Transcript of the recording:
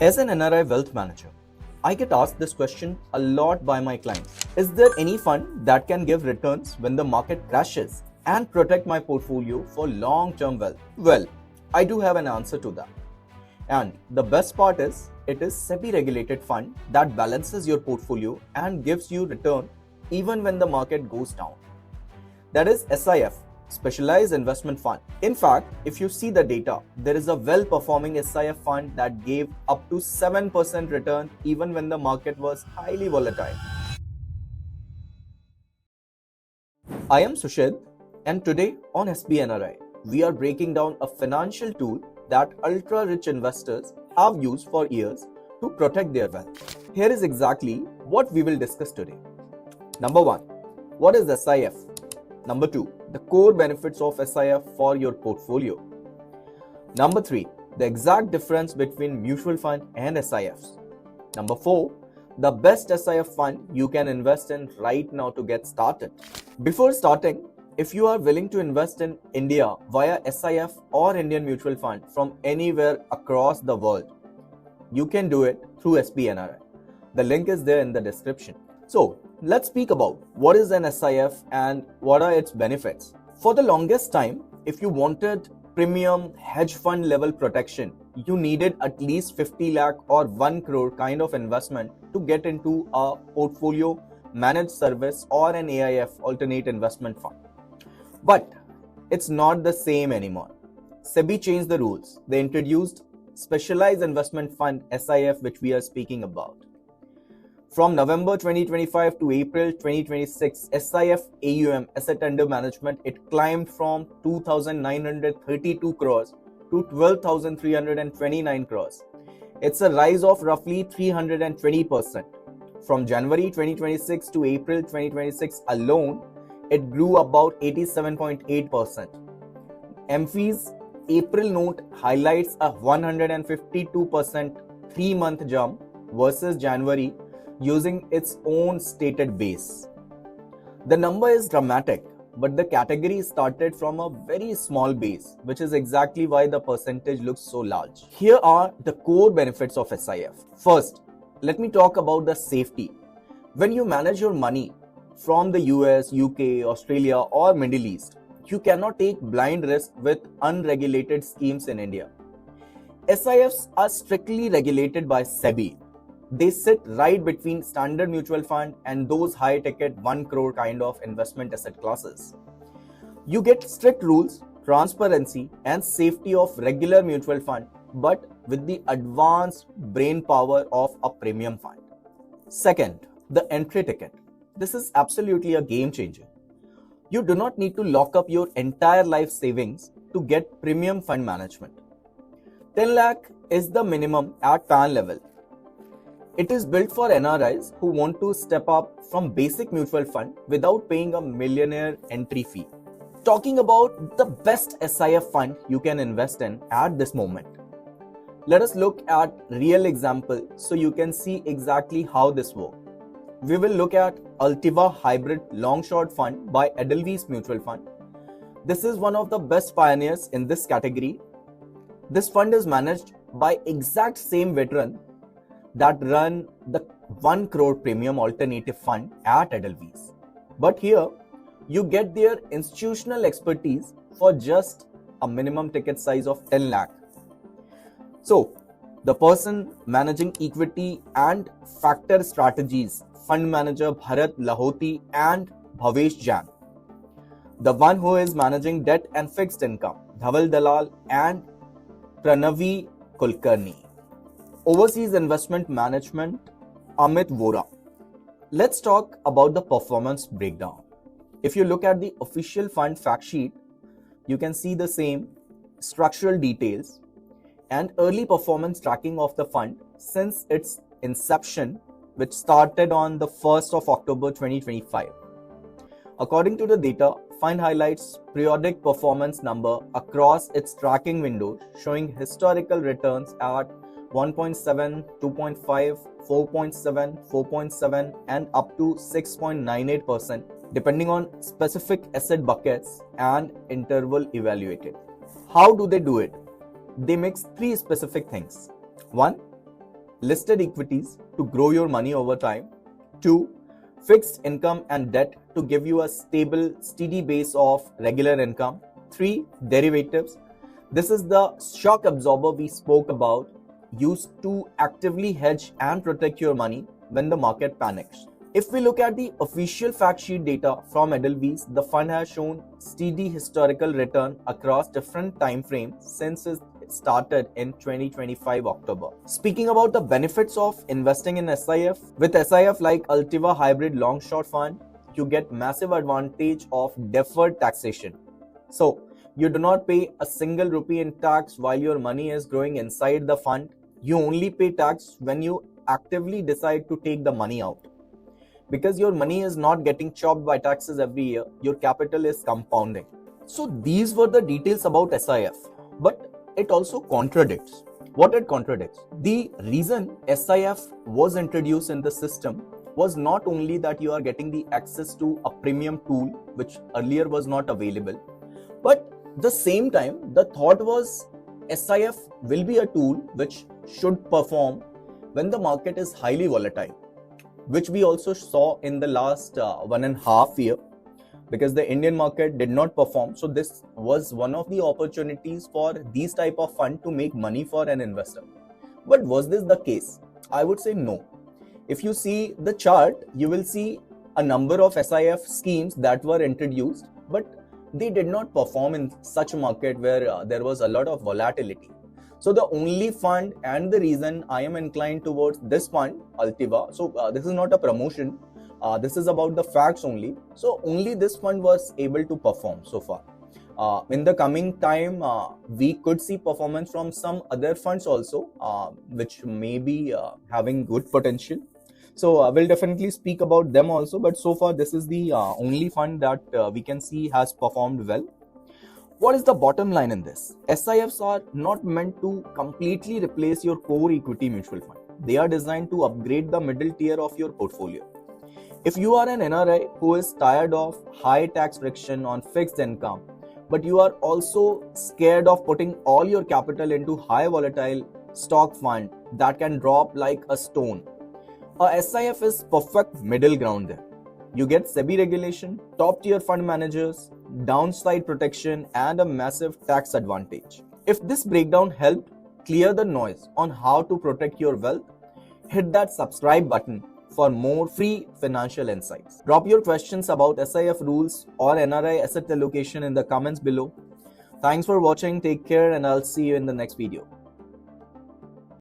As an NRI wealth manager, I get asked this question a lot by my clients. Is there any fund that can give returns when the market crashes and protect my portfolio for long-term wealth? Well, I do have an answer to that. And the best part is, it is SEBI-regulated fund that balances your portfolio and gives you return even when the market goes down. That is SIF, Specialized Investment Fund. In fact, if you see the data, there is a well-performing SIF fund that gave up to 7% return even when the market was highly volatile. I am Susheedha, and today on SB NRI, we are breaking down a financial tool that ultra-rich investors have used for years to protect their wealth. Here is exactly what we will discuss today. Number 1. What is SIF? Number 2. The core benefits of SIF for your portfolio. Number 3. The exact difference between mutual fund and SIFs. Number 4. The best SIF fund you can invest in right now to get started. Before starting, if you are willing to invest in India via SIF or Indian mutual fund from anywhere across the world, you can do it through SB NRI. The link is there in the description. So, let's speak about what is an SIF and what are its benefits. For the longest time, if you wanted premium hedge fund level protection, you needed at least 50 lakh or 1 crore kind of investment to get into a portfolio managed service or an AIF, alternate investment fund. But it's not the same anymore. SEBI changed the rules. They introduced Specialized Investment Fund SIF, which we are speaking about. From November 2025 to April 2026, SIF AUM, asset under management, it climbed from 2,932 crores to 12,329 crores. It's a rise of roughly 320%. From January 2026 to April 2026 alone, it grew about 87.8%. MFI's April note highlights a 152% 3-month jump versus January, using its own stated base. The number is dramatic, but the category started from a very small base, which is exactly why the percentage looks so large. Here are the core benefits of SIF. First, let me talk about the safety. When you manage your money from the US, UK, Australia or Middle East, you cannot take blind risk with unregulated schemes in India. SIFs are strictly regulated by SEBI. They sit right between standard mutual fund and those high ticket 1 crore kind of investment asset classes. You get strict rules, transparency and safety of regular mutual fund, but with the advanced brain power of a premium fund. Second, the entry ticket. This is absolutely a game changer. You do not need to lock up your entire life savings to get premium fund management. 10 lakh is the minimum at PAN level. It is built for NRIs who want to step up from basic mutual fund without paying a millionaire entry fee. Talking about the best SIF fund you can invest in at this moment. Let us look at real example so you can see exactly how this works. We will look at Altiva Hybrid Long Short Fund by Edelweiss Mutual Fund. This is one of the best pioneers in this category. This fund is managed by exact same veteran that run the 1 crore premium alternative fund at Edelweiss. But here, you get their institutional expertise for just a minimum ticket size of 10 lakh. So, the person managing equity and factor strategies, fund manager Bharat Lahoti and Bhavesh Jain. The one who is managing debt and fixed income, Dhaval Dalal and Pranavi Kulkarni. Overseas investment management, Amit Vora. Let's talk about the performance breakdown. If you look at the official fund fact sheet, you can see the same structural details and early performance tracking of the fund since its inception, which started on the 1st of October 2025. According to the data, fund highlights periodic performance number across its tracking window, showing historical returns at 1.7, 2.5, 4.7, 4.7 and up to 6.98% depending on specific asset buckets and interval evaluated. How do they do it? They mix three specific things. 1. listed equities to grow your money over time. 2. Fixed income and debt to give you a stable, steady base of regular income. 3. Derivatives. This is the shock absorber we spoke about, used to actively hedge and protect your money when the market panics. If we look at the official fact sheet data from Edelweiss, the fund has shown steady historical return across different time frames since it started in 2025 October. Speaking about the benefits of investing in SIF, with SIF like Altiva hybrid long short fund, you get massive advantage of deferred taxation. So you do not pay a single rupee in tax while your money is growing inside the fund. You only pay tax when you actively decide to take the money out. Because your money is not getting chopped by taxes every year, your capital is compounding. So these were the details about SIF, but it also contradicts. What it contradicts? The reason SIF was introduced in the system was not only that you are getting the access to a premium tool which earlier was not available, but the same time the thought was SIF will be a tool which should perform when the market is highly volatile, which we also saw in the last 1.5 years, because the Indian market did not perform. So this was one of the opportunities for these type of fund to make money for an investor. But was this the case? I would say no. If you see the chart, you will see a number of SIF schemes that were introduced, but they did not perform in such a market where there was a lot of volatility. So the only fund, and the reason I am inclined towards this fund, Altiva, so this is not a promotion, this is about the facts only. So only this fund was able to perform so far. In the coming time, we could see performance from some other funds also, which may be having good potential. So I will definitely speak about them also, but so far this is the only fund that we can see has performed well. What is the bottom line in this? SIFs are not meant to completely replace your core equity mutual fund. They are designed to upgrade the middle tier of your portfolio. If you are an NRI who is tired of high tax friction on fixed income, but you are also scared of putting all your capital into high volatile stock fund that can drop like a stone, a SIF is perfect middle ground there. You get SEBI regulation, top tier fund managers, downside protection, and a massive tax advantage. If this breakdown helped clear the noise on how to protect your wealth, hit that subscribe button for more free financial insights. Drop your questions about SIF rules or NRI asset allocation in the comments below. Thanks for watching, take care, and I'll see you in the next video.